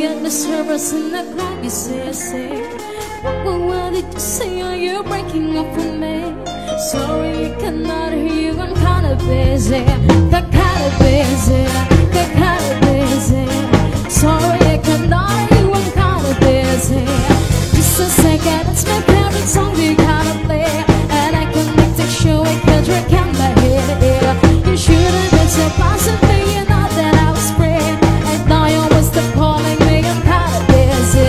at the surface in the crowd, you say, what did you say? Are you breaking up with me? Sorry, I cannot hear you, I'm kinda busy. Got kinda busy, got kinda busy. Sorry, I cannot hear you, I'm kinda busy. Just a second, it's my favorite song you gotta play. And I can make the show, I can drink on my head. You should've been so possibly, you know that I was free. And now you always stop calling me, I'm kinda busy.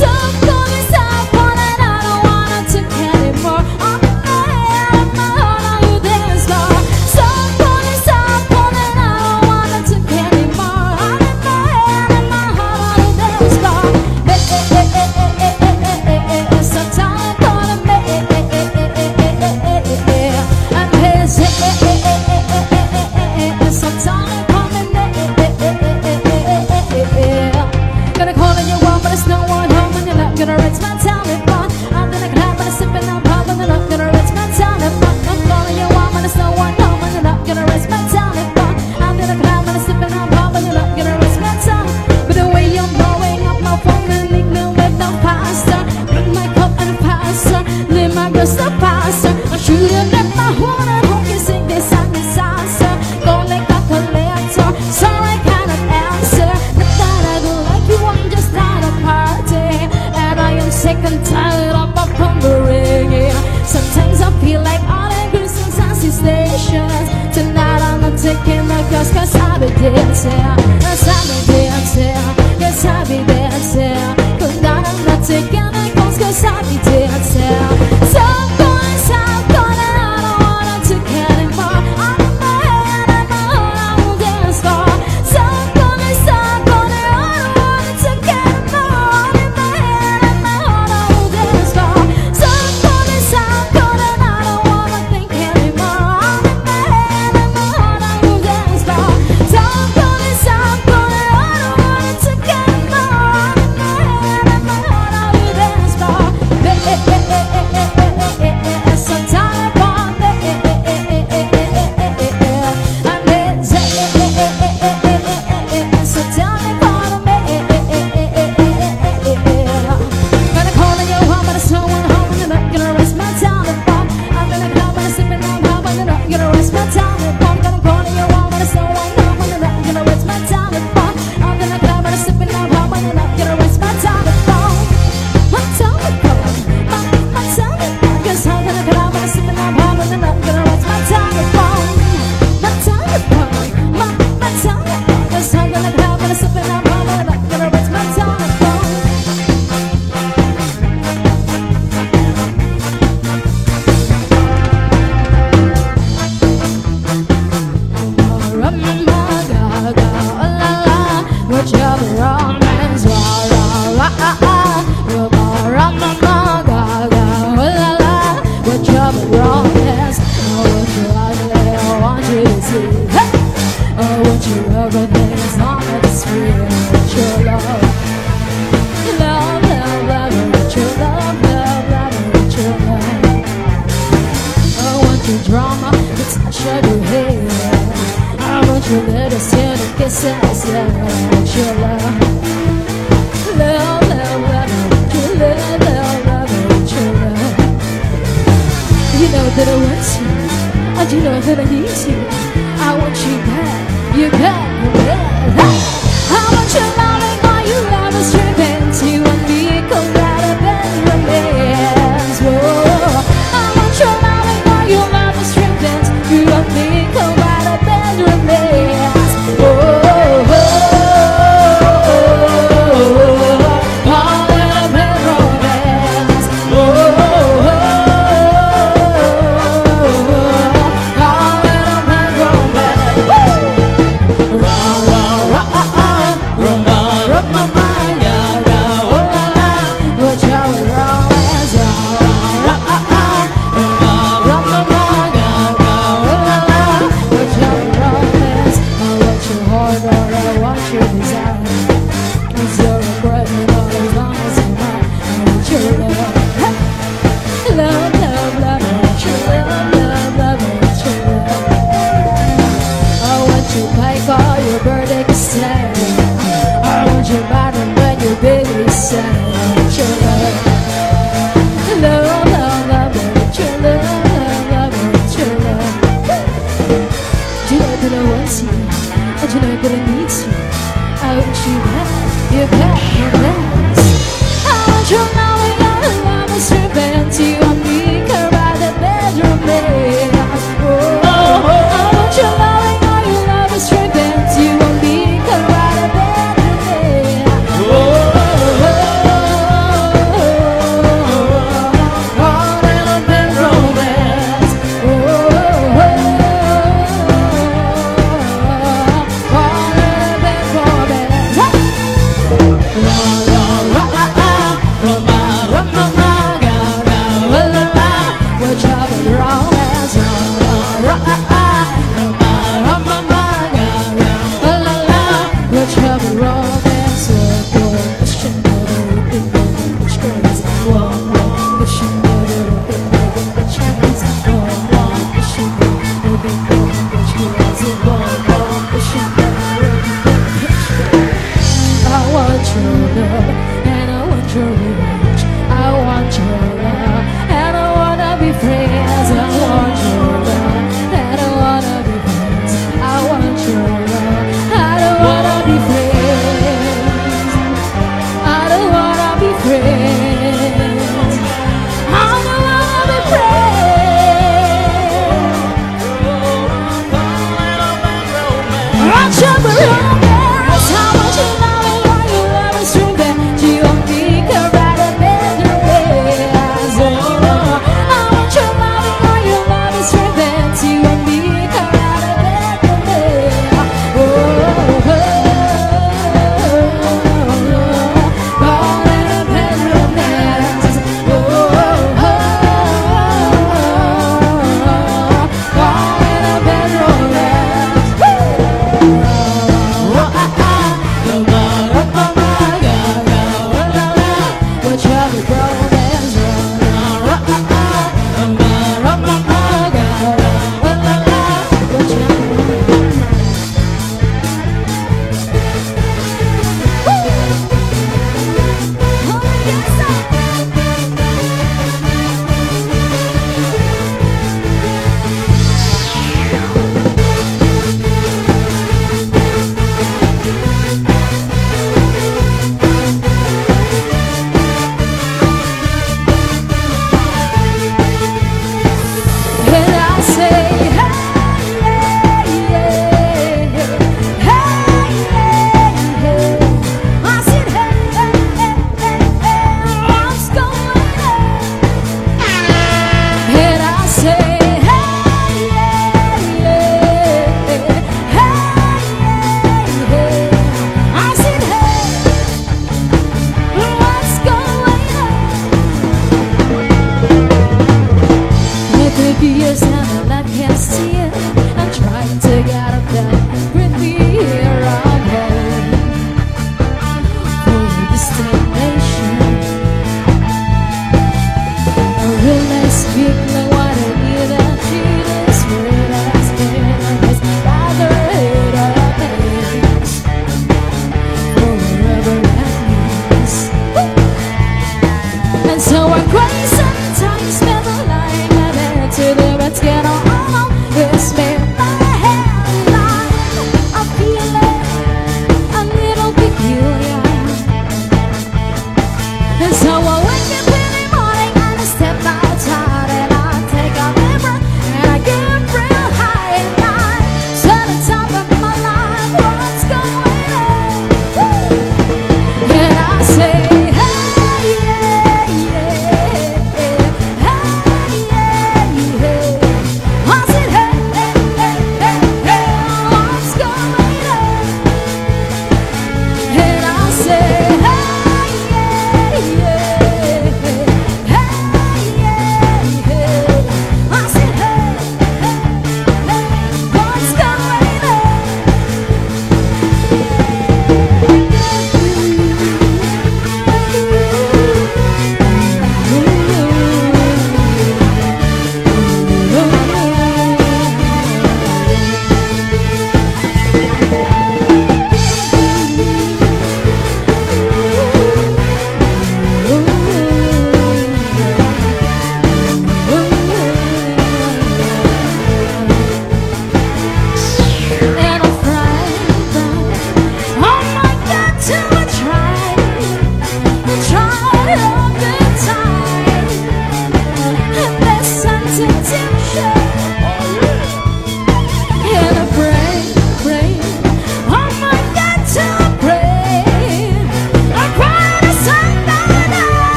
So call me someone and I don't wanna talk anymore. I'm my heart on you, there's no. So call me someone and I don't wanna talk anymore. I'm in my head and my heart on you, there's no. So tell me, call me, I'm busy. So tell me, call me, gonna call on your wall, but there's no one home, and you're not gonna rinse my telephone. I'm gonna clap, but I'm sipping on pop, and you're not gonna rinse my telephone. I'm calling your wall, but there's no one home, and you're not gonna rinse my telephone. I'm gonna clap, but I'm sipping on pop, and you're not gonna rinse my telephone. But the way you're blowing up my phone and leaving with no pasta, bring my cup and pasta, leave my girl so faster. I should've left my horn at home, you sing this song, disaster. Go like a collector, sorry, I cannot answer. Not that I don't like you, I'm just at a party, and I am sick and tired of my phone ringing. Sometimes I feel like all the Christmas fancy stations. Tonight I'm not taking the girls, cause I be dancing. Yes, I be dancing. Yes, I be dancing. Tonight I'm not taking the girls, cause I be dancing. So I'm going, and I don't wanna take anymore. I'm in my head and my heart, I will dance for. So I'm going, and I don't wanna take anymore. I'm in my head and my heart, I will dance for. So I'm going, and I don't wanna think anymore. I'm in my head and my heart, I will dance for. So I'm going, and I don't wanna take anymore. I'm in my head and my heart, I will dance for. So time upon me, I'm busy. So tell me about me. Gonna call on your home, but there's no one home, and you're not gonna rest my telephone. I'm gonna call when I'm sipping on pop, and you're not gonna rest my telephone. Gonna call on your home, but there's no one home, and you're not gonna rest my telephone. I'm gonna call when I'm sipping on pop, and you're not gonna rest my telephone. My telephone, my telephone, 'cause I'm gonna call when I'm sipping on pop, and you're not gonna rest my telephone. My telephone, my telephone, 'cause I'm gonna call when I'm sipping on pop, and you're not gonna rest my telephone. What you're wrong man's what you're wrong man's I want you to see. Oh, what you everything is on the screen. What your love, love, love, love, what your love, love, love, what your love. I want your drama, the touch of your hair. I want your little sin and kisses, yeah. What your love, love, love, love, what your love, love, love, what your love. You know that I want you, and you know that I need you. I want you bad, you bad, you bad. I want your loving, all you love is driven to and me, come right up and romance. Whoa, I want your loving, all you love is driven to you and me, come right up and romance. Whoa, all up and romance. Whoa, all up and romance. love.